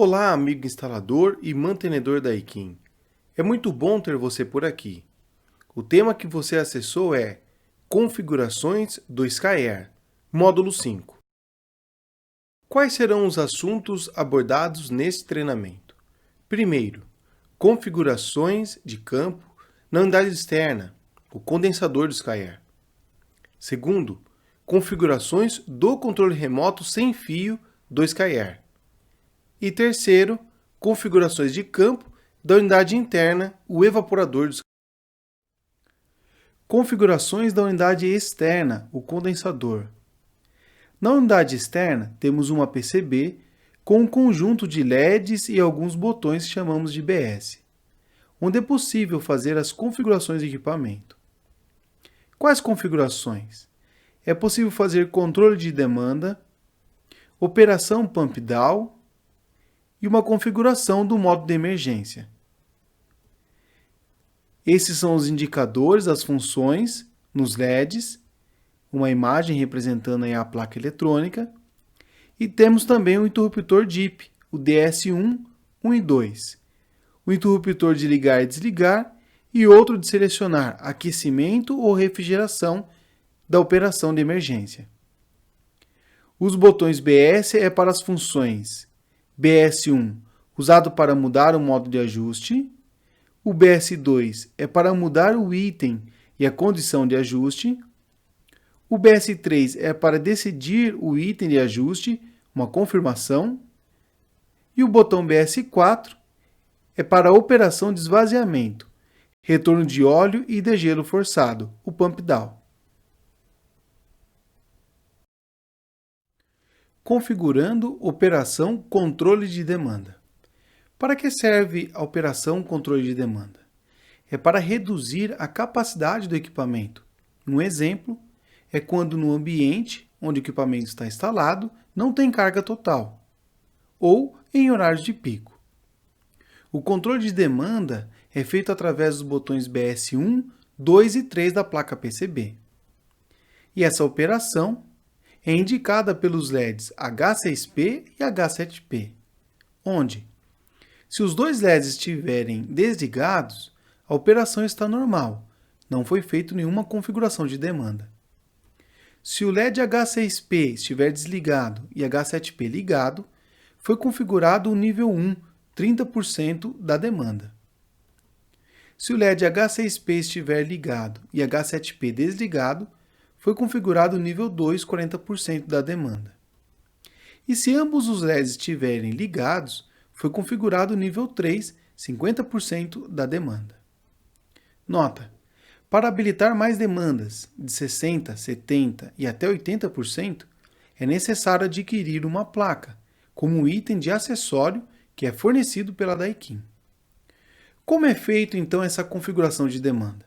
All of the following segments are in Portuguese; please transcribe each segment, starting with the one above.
Olá, amigo instalador e mantenedor da Aikin. É muito bom ter você por aqui. O tema que você acessou é Configurações do SkyAir, módulo 5. Quais serão os assuntos abordados neste treinamento? Primeiro, configurações de campo na unidade externa, o condensador do SkyAir. Segundo, configurações do controle remoto sem fio do SkyAir. E terceiro, configurações de campo da unidade interna, o evaporador do SkyAir. Configurações da unidade externa, o condensador. Na unidade externa, temos uma PCB com um conjunto de LEDs e alguns botões que chamamos de BS, onde é possível fazer as configurações de equipamento. Quais configurações? É possível fazer controle de demanda, operação pump down e uma configuração do modo de emergência. Esses são os indicadores, as funções nos LEDs, uma imagem representando aí a placa eletrônica, e temos também o interruptor DIP, o DS1, 1 e 2, o interruptor de ligar e desligar e outro de selecionar aquecimento ou refrigeração da operação de emergência. Os botões BS é para as funções BS1, usado para mudar o modo de ajuste, o BS2 é para mudar o item e a condição de ajuste, o BS3 é para decidir o item de ajuste, uma confirmação, e o botão BS4 é para a operação de esvaziamento, retorno de óleo e degelo forçado, o pump down. Configurando operação controle de demanda. Para que serve a operação controle de demanda? É para reduzir a capacidade do equipamento. Um exemplo é quando no ambiente onde o equipamento está instalado não tem carga total, ou em horários de pico. O controle de demanda é feito através dos botões BS1, 2 e 3 da placa PCB. E essa operação é indicada pelos LEDs H6P e H7P, onde, se os dois LEDs estiverem desligados, a operação está normal, não foi feita nenhuma configuração de demanda. Se o LED H6P estiver desligado e H7P ligado, foi configurado o nível 1, 30% da demanda. Se o LED H6P estiver ligado e H7P desligado, foi configurado o nível 2, 40% da demanda. E se ambos os LEDs estiverem ligados, foi configurado o nível 3, 50% da demanda. Nota: para habilitar mais demandas de 60%, 70% e até 80%, é necessário adquirir uma placa, como um item de acessório que é fornecido pela Daikin. Como é feito então essa configuração de demanda?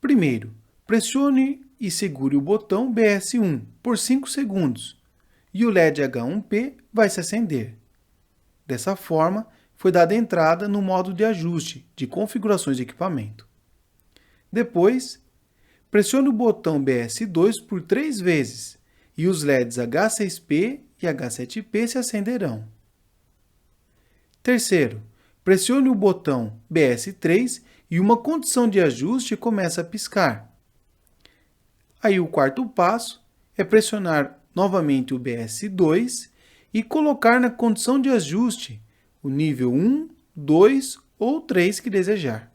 Primeiro, pressione e segure o botão BS1 por 5 segundos e o LED H1P vai se acender. Dessa forma, foi dada entrada no modo de ajuste de configurações de equipamento. Depois, pressione o botão BS2 por 3 vezes e os LEDs H6P e H7P se acenderão. Terceiro, pressione o botão BS3 e uma condição de ajuste começa a piscar. Aí o quarto passo é pressionar novamente o BS2 e colocar na condição de ajuste o nível 1, 2 ou 3 que desejar.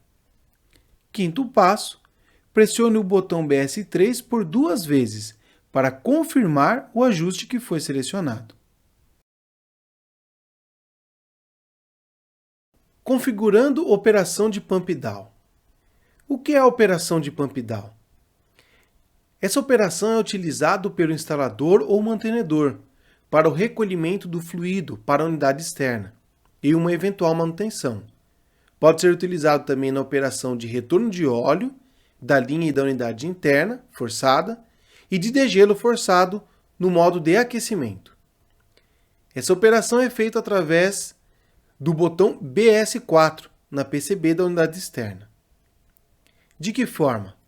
Quinto passo, pressione o botão BS3 por 2 vezes para confirmar o ajuste que foi selecionado. Configurando operação de pump down. O que é a operação de pump down? Essa operação é utilizada pelo instalador ou mantenedor para o recolhimento do fluido para a unidade externa e uma eventual manutenção. Pode ser utilizado também na operação de retorno de óleo da linha e da unidade interna, forçada, e de degelo forçado no modo de aquecimento. Essa operação é feita através do botão BS4 na PCB da unidade externa. De que forma?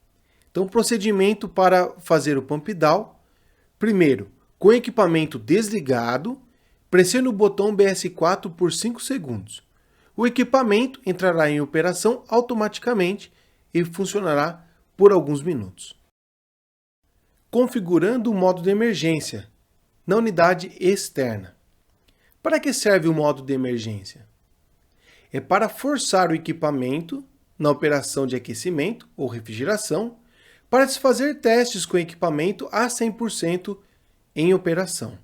Então, o procedimento para fazer o pump down, primeiro, com o equipamento desligado, Pressione o botão BS4 por 5 segundos. O equipamento entrará em operação automaticamente e funcionará por alguns minutos. Configurando o modo de emergência na unidade externa. Para que serve o modo de emergência? É para forçar o equipamento na operação de aquecimento ou refrigeração para se fazer testes com o equipamento a 100% em operação.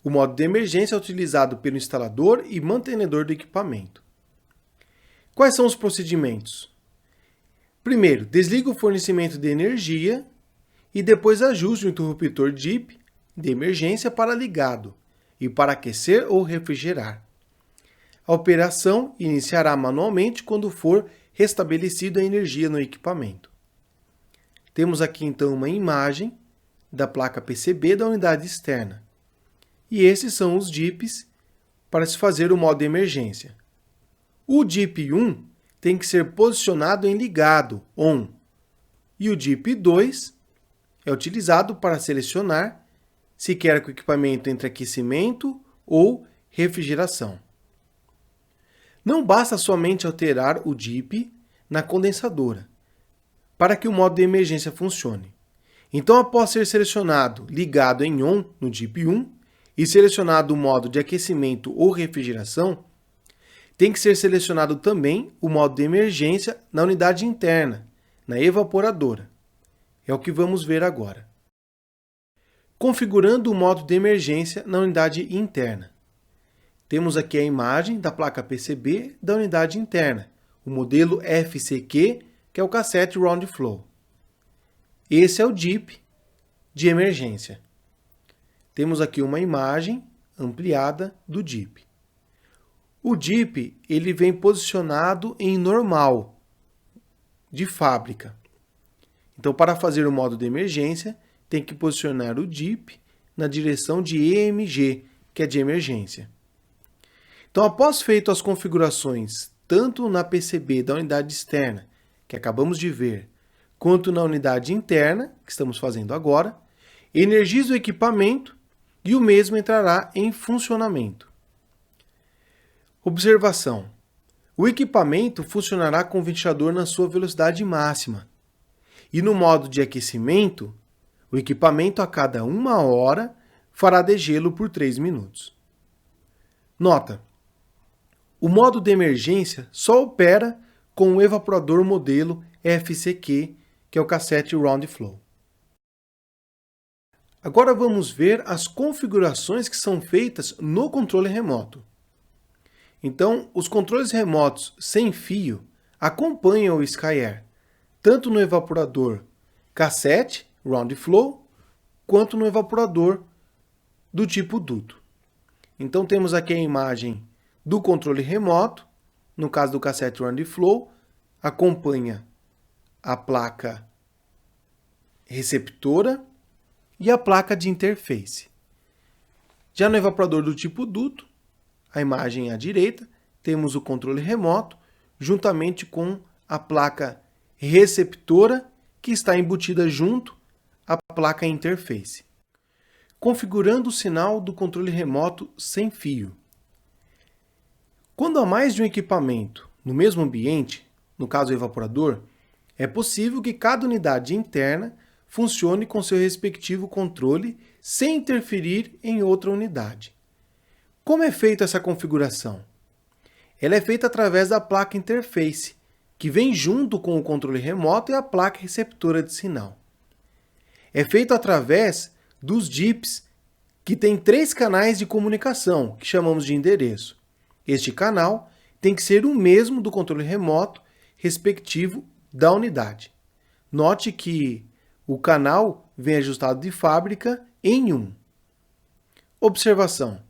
O modo de emergência é utilizado pelo instalador e mantenedor do equipamento. Quais são os procedimentos? Primeiro, desliga o fornecimento de energia e depois ajuste o interruptor DIP de emergência para ligado e para aquecer ou refrigerar. A operação iniciará manualmente quando for restabelecida a energia no equipamento. Temos aqui então uma imagem da placa PCB da unidade externa. E esses são os DIPs para se fazer o modo de emergência. O DIP 1 tem que ser posicionado em ligado, ON, e o DIP 2 é utilizado para selecionar se quer que o equipamento entre aquecimento ou refrigeração. Não basta somente alterar o DIP na condensadora para que o modo de emergência funcione. Então, após ser selecionado ligado em ON no DIP 1, e selecionado o modo de aquecimento ou refrigeração, tem que ser selecionado também o modo de emergência na unidade interna, na evaporadora. É o que vamos ver agora. Configurando o modo de emergência na unidade interna. Temos aqui a imagem da placa PCB da unidade interna, o modelo FCQ, que é o Cassette Round Flow. Esse é o DIP de emergência. Temos aqui uma imagem ampliada do DIP. O DIP ele vem posicionado em normal, de fábrica. Então, para fazer o modo de emergência, tem que posicionar o DIP na direção de EMG, que é de emergência. Então, após feito as configurações, tanto na PCB da unidade externa, que acabamos de ver, quanto na unidade interna, que estamos fazendo agora, energiza o equipamento e o mesmo entrará em funcionamento. Observação: o equipamento funcionará com o ventilador na sua velocidade máxima. E no modo de aquecimento, o equipamento a cada 1 hora fará degelo por 3 minutos. Nota: o modo de emergência só opera com o evaporador modelo FCQ, que é o Cassette Round Flow. Agora vamos ver as configurações que são feitas no controle remoto. Então, os controles remotos sem fio acompanham o SkyAir, tanto no evaporador Cassette Round Flow, quanto no evaporador do tipo duto. Então, temos aqui a imagem do controle remoto, no caso do Cassette Round Flow, acompanha a placa receptora e a placa de interface. Já no evaporador do tipo duto, a imagem à direita, temos o controle remoto, juntamente com a placa receptora, que está embutida junto à placa interface. Configurando o sinal do controle remoto sem fio. Quando há mais de um equipamento no mesmo ambiente, no caso o evaporador, é possível que cada unidade interna funcione com seu respectivo controle sem interferir em outra unidade. Como é feita essa configuração? Ela é feita através da placa interface, que vem junto com o controle remoto e a placa receptora de sinal. É feito através dos DIPs, que tem 3 canais de comunicação, que chamamos de endereço. Este canal tem que ser o mesmo do controle remoto respectivo da unidade. Note que o canal vem ajustado de fábrica em 1. Observação: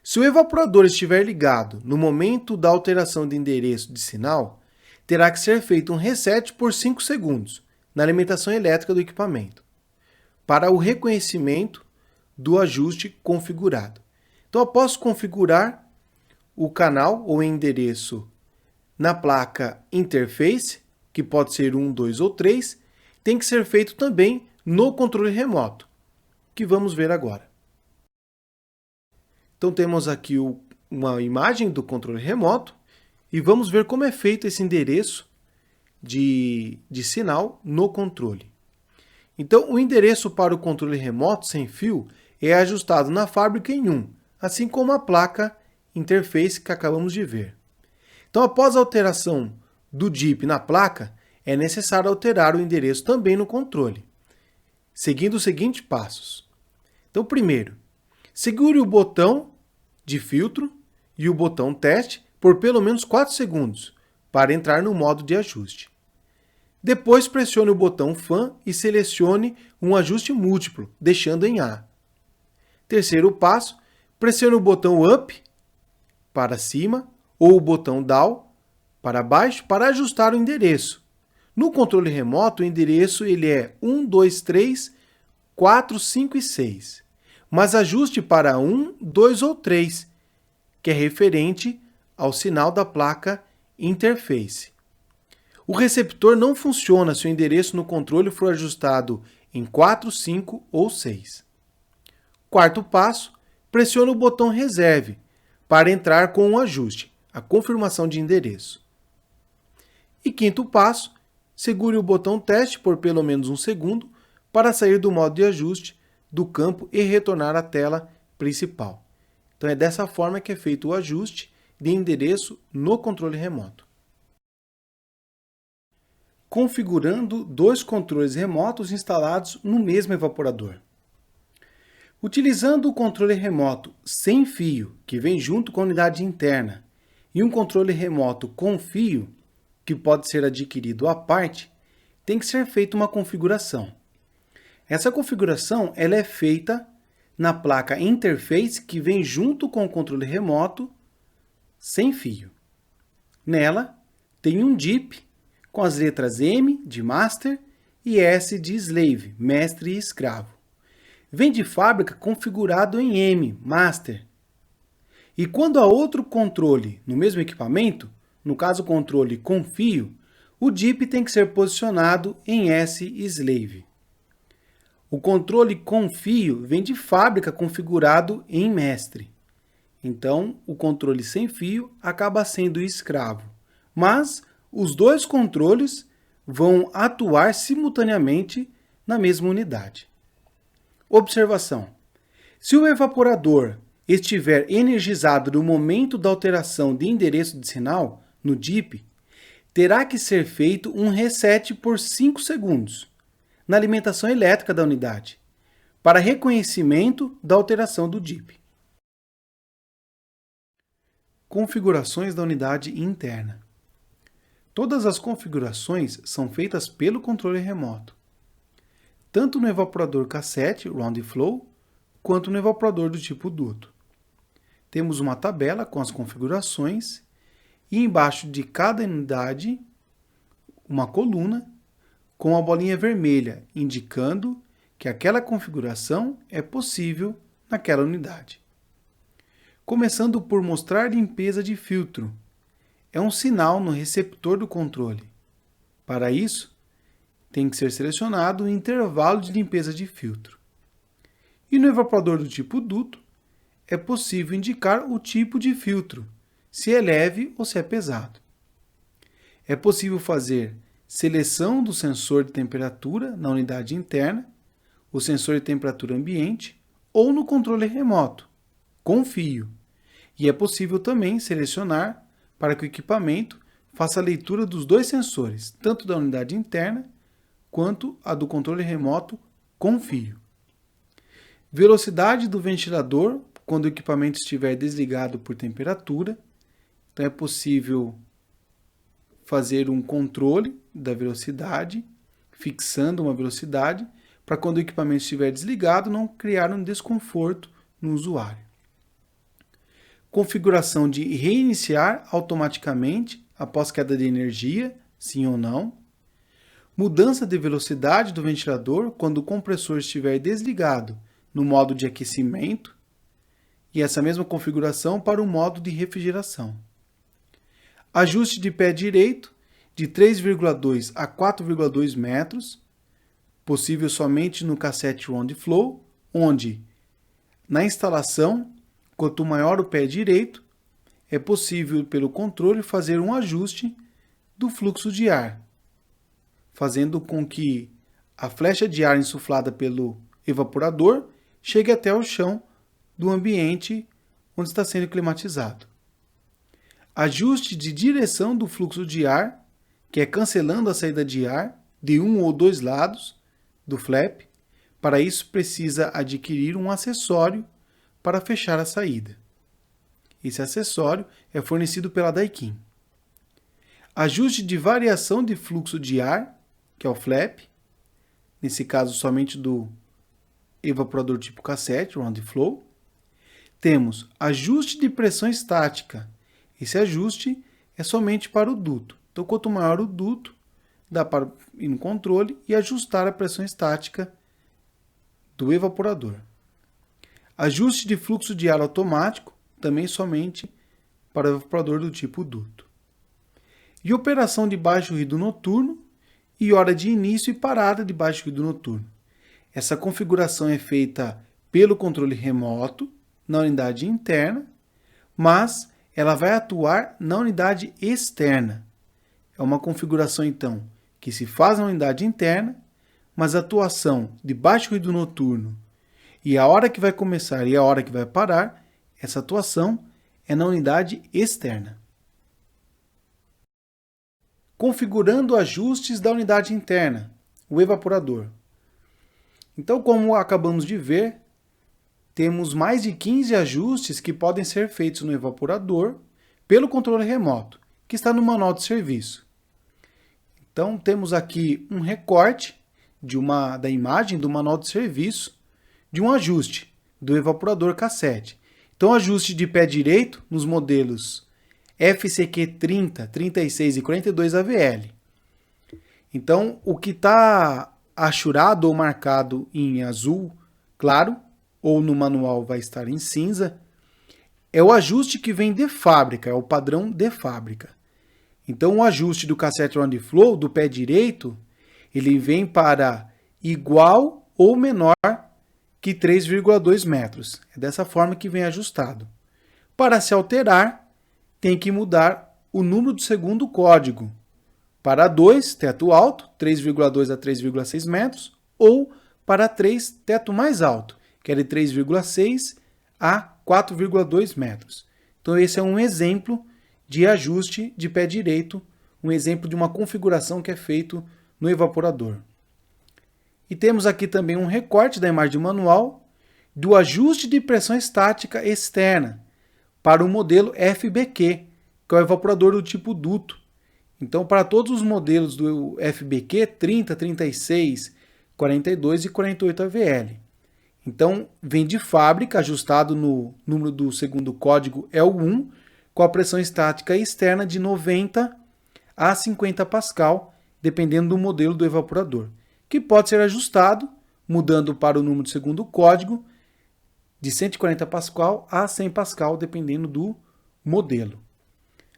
se o evaporador estiver ligado no momento da alteração de endereço de sinal, terá que ser feito um reset por 5 segundos na alimentação elétrica do equipamento, para o reconhecimento do ajuste configurado. Então, após configurar o canal ou endereço na placa interface, que pode ser 1, 2 ou 3, tem que ser feito também no controle remoto, que vamos ver agora. Então temos aqui uma imagem do controle remoto e vamos ver como é feito esse endereço de sinal no controle. Então o endereço para o controle remoto sem fio é ajustado na fábrica em 1, assim como a placa interface que acabamos de ver. Então após a alteração do DIP na placa, é necessário alterar o endereço também no controle, seguindo os seguintes passos. Então primeiro, segure o botão de filtro e o botão teste por pelo menos 4 segundos para entrar no modo de ajuste. Depois pressione o botão FAN e selecione um ajuste múltiplo, deixando em A. Terceiro passo, pressione o botão UP para cima ou o botão DOWN para baixo para ajustar o endereço. No controle remoto, o endereço ele é 1, 2, 3, 4, 5 e 6. Mas ajuste para 1, 2 ou 3, que é referente ao sinal da placa interface. O receptor não funciona se o endereço no controle for ajustado em 4, 5 ou 6. Quarto passo, pressione o botão Reserve para entrar com um ajuste, a confirmação de endereço. E quinto passo, segure o botão Teste por pelo menos 1 segundo para sair do modo de ajuste do campo e retornar à tela principal. Então é dessa forma que é feito o ajuste de endereço no controle remoto. Configurando 2 controles remotos instalados no mesmo evaporador. Utilizando o controle remoto sem fio, que vem junto com a unidade interna, e um controle remoto com fio, que pode ser adquirido à parte, tem que ser feita uma configuração. Essa configuração ela é feita na placa interface que vem junto com o controle remoto sem fio. Nela tem um DIP com as letras M de Master e S de Slave, mestre e escravo. Vem de fábrica configurado em M, Master. E quando há outro controle no mesmo equipamento, no caso o controle com fio, o DIP tem que ser posicionado em S Slave. O controle com fio vem de fábrica configurado em mestre. Então, o controle sem fio acaba sendo escravo. Mas os 2 controles vão atuar simultaneamente na mesma unidade. Observação: se o evaporador estiver energizado no momento da alteração de endereço de sinal no DIP, terá que ser feito um reset por 5 segundos na alimentação elétrica da unidade, para reconhecimento da alteração do DIP. Configurações da unidade interna. Todas as configurações são feitas pelo controle remoto, tanto no evaporador cassete, Round Flow, quanto no evaporador do tipo duto. Temos uma tabela com as configurações e embaixo de cada unidade uma coluna com a bolinha vermelha indicando que aquela configuração é possível naquela unidade. Começando por mostrar limpeza de filtro. É um sinal no receptor do controle. Para isso, tem que ser selecionado o intervalo de limpeza de filtro. E no evaporador do tipo duto, é possível indicar o tipo de filtro, se é leve ou se é pesado. É possível fazer seleção do sensor de temperatura na unidade interna, o sensor de temperatura ambiente ou no controle remoto, com fio. E é possível também selecionar para que o equipamento faça a leitura dos 2 sensores, tanto da unidade interna quanto a do controle remoto com fio. Velocidade do ventilador quando o equipamento estiver desligado por temperatura. Então é possível fazer um controle da velocidade, fixando uma velocidade, para quando o equipamento estiver desligado não criar um desconforto no usuário. Configuração de reiniciar automaticamente após queda de energia, sim ou não. Mudança de velocidade do ventilador quando o compressor estiver desligado no modo de aquecimento. E essa mesma configuração para o modo de refrigeração. Ajuste de pé direito de 3,2 a 4,2 metros, possível somente no cassete Round Flow, onde, na instalação, quanto maior o pé direito, é possível pelo controle fazer um ajuste do fluxo de ar, fazendo com que a flecha de ar insuflada pelo evaporador chegue até o chão do ambiente onde está sendo climatizado. Ajuste de direção do fluxo de ar, que é cancelando a saída de ar de um ou dois lados do flap. Para isso, precisa adquirir um acessório para fechar a saída. Esse acessório é fornecido pela Daikin. Ajuste de variação de fluxo de ar, que é o flap, nesse caso somente do evaporador tipo cassete, round flow. Temos ajuste de pressão estática. Esse ajuste é somente para o duto. Então, quanto maior o duto, dá para ir no controle e ajustar a pressão estática do evaporador. Ajuste de fluxo de ar automático, também somente para o evaporador do tipo duto. E operação de baixo ruído noturno e hora de início e parada de baixo ruído noturno. Essa configuração é feita pelo controle remoto, na unidade interna, mas ela vai atuar na unidade externa. É uma configuração, então, que se faz na unidade interna, mas a atuação de baixo ruído noturno e a hora que vai começar e a hora que vai parar, essa atuação é na unidade externa. Configurando ajustes da unidade interna, o evaporador. Então, como acabamos de ver, temos mais de 15 ajustes que podem ser feitos no evaporador pelo controle remoto, que está no manual de serviço. Então, temos aqui um recorte da imagem do manual de serviço de um ajuste do evaporador cassete. Então, ajuste de pé direito nos modelos FCQ 30, 36 e 42 AVL. Então, o que está achurado ou marcado em azul claro, ou no manual vai estar em cinza, é o ajuste que vem de fábrica, é o padrão de fábrica. Então, o ajuste do cassete round flow do pé direito, ele vem para igual ou menor que 3,2 metros. É dessa forma que vem ajustado. Para se alterar, tem que mudar o número do segundo código para 2, teto alto, 3,2 a 3,6 metros, ou para 3, teto mais alto, que é de 3,6 a 4,2 metros. Então, esse é um exemplo de ajuste de pé direito, um exemplo de uma configuração que é feito no evaporador. E temos aqui também um recorte da imagem manual do ajuste de pressão estática externa para o modelo FBQ, que é o evaporador do tipo duto. Então, para todos os modelos do FBQ, 30, 36, 42 e 48 AVL. Então, vem de fábrica, ajustado no número do segundo código é o 1, com a pressão estática externa de 90 a 50 pascal, dependendo do modelo do evaporador, que pode ser ajustado, mudando para o número do segundo código, de 140 pascal a 100 pascal, dependendo do modelo.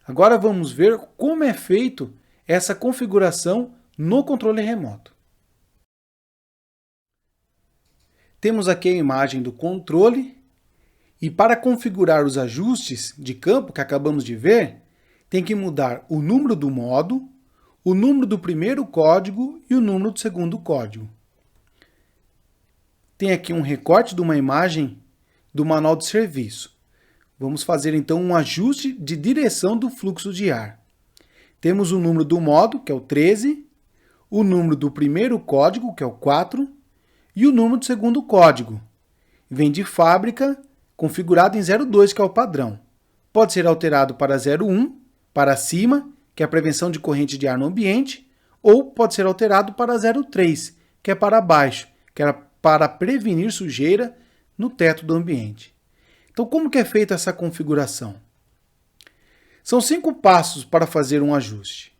Agora vamos ver como é feito essa configuração no controle remoto. Temos aqui a imagem do controle e para configurar os ajustes de campo que acabamos de ver, tem que mudar o número do modo, o número do primeiro código e o número do segundo código. Tem aqui um recorte de uma imagem do manual de serviço. Vamos fazer então um ajuste de direção do fluxo de ar. Temos o número do modo, que é o 13, o número do primeiro código, que é o 4, e o número do segundo código. Vem de fábrica, configurado em 02, que é o padrão. Pode ser alterado para 01, para cima, que é a prevenção de corrente de ar no ambiente, ou pode ser alterado para 03, que é para baixo, que é para prevenir sujeira no teto do ambiente. Então, como que é feita essa configuração? São 5 passos para fazer um ajuste.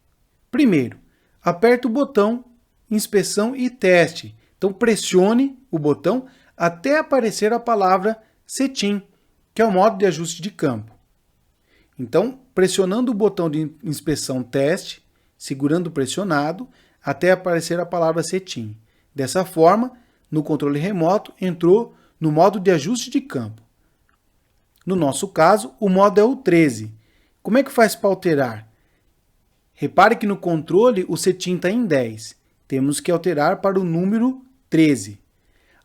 Primeiro, aperte o botão Inspeção e Teste. Então, pressione o botão até aparecer a palavra Setim, que é o modo de ajuste de campo. Então, pressionando o botão de Inspeção Teste, segurando pressionado, até aparecer a palavra Setim. Dessa forma, no controle remoto, entrou no modo de ajuste de campo. No nosso caso, o modo é o 13. Como é que faz para alterar? Repare que no controle o setim está em 10. Temos que alterar para o número 13,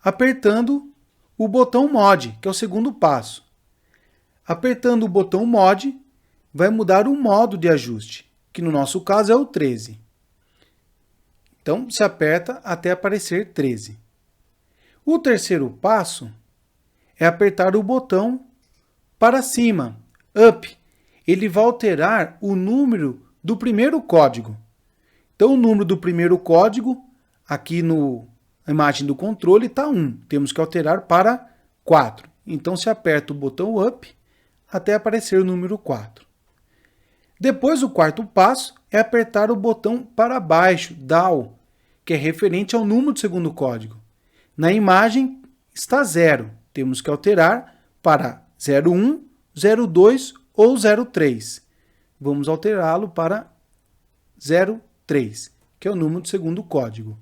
apertando o botão Mod, que é o segundo passo. Apertando o botão Mod, vai mudar o modo de ajuste, que no nosso caso é o 13. Então, se aperta até aparecer 13. O terceiro passo é apertar o botão para cima, Up. Ele vai alterar o número do primeiro código. Então, o número do primeiro código, aqui na imagem do controle, está 1. Temos que alterar para 4. Então, se aperta o botão Up até aparecer o número 4. Depois, o quarto passo é apertar o botão para baixo, Down, que é referente ao número do segundo código. Na imagem está 0. Temos que alterar para 01, 02 ou 03. Vamos alterá-lo para 03, que é o número do segundo código.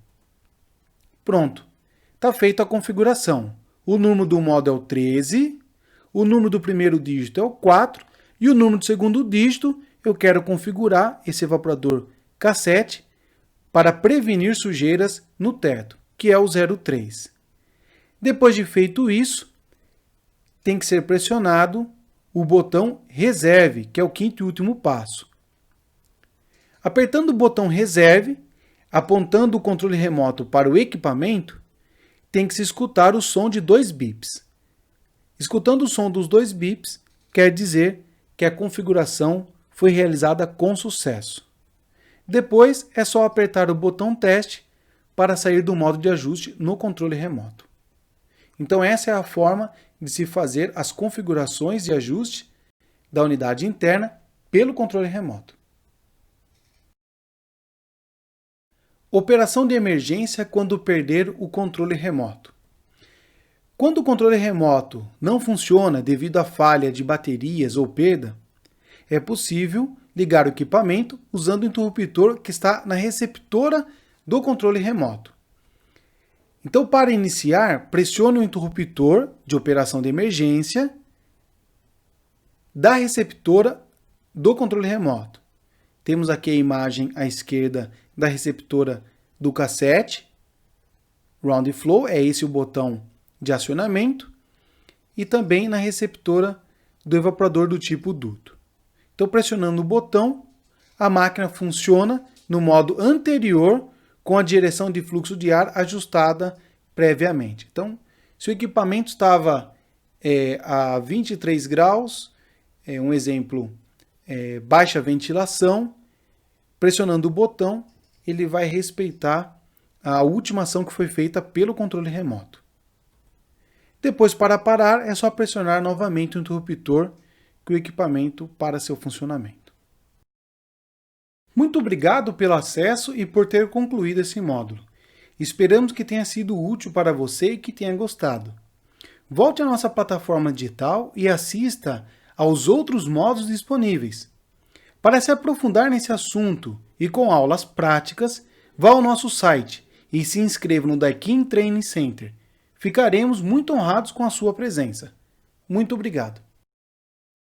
Pronto. Está feita a configuração. O número do modo é o 13, o número do primeiro dígito é o 4 e o número do segundo dígito eu quero configurar esse evaporador cassete para prevenir sujeiras no teto, que é o 03. Depois de feito isso, tem que ser pressionado o botão Reserve, que é o quinto e último passo. Apertando o botão Reserve, apontando o controle remoto para o equipamento, tem que se escutar o som de 2 bips. Escutando o som dos 2 bips, quer dizer que a configuração foi realizada com sucesso. Depois é só apertar o botão Teste para sair do modo de ajuste no controle remoto. Então essa é a forma de se fazer as configurações de ajuste da unidade interna pelo controle remoto. Operação de emergência quando perder o controle remoto. Quando o controle remoto não funciona devido à falha de baterias ou perda, é possível ligar o equipamento usando o interruptor que está na receptora do controle remoto. Então, para iniciar, pressione o interruptor de operação de emergência da receptora do controle remoto. Temos aqui a imagem à esquerda da receptora do cassete. Round Flow, é esse o botão de acionamento. E também na receptora do evaporador do tipo duto. Então, pressionando o botão, a máquina funciona no modo anterior com a direção de fluxo de ar ajustada previamente. Então, se o equipamento estava a 23 graus, um exemplo, baixa ventilação, pressionando o botão, ele vai respeitar a última ação que foi feita pelo controle remoto. Depois, para parar, é só pressionar novamente o interruptor que o equipamento para seu funcionamento. Muito obrigado pelo acesso e por ter concluído esse módulo. Esperamos que tenha sido útil para você e que tenha gostado. Volte à nossa plataforma digital e assista aos outros módulos disponíveis. Para se aprofundar nesse assunto e com aulas práticas, vá ao nosso site e se inscreva no Daikin Training Center. Ficaremos muito honrados com a sua presença. Muito obrigado.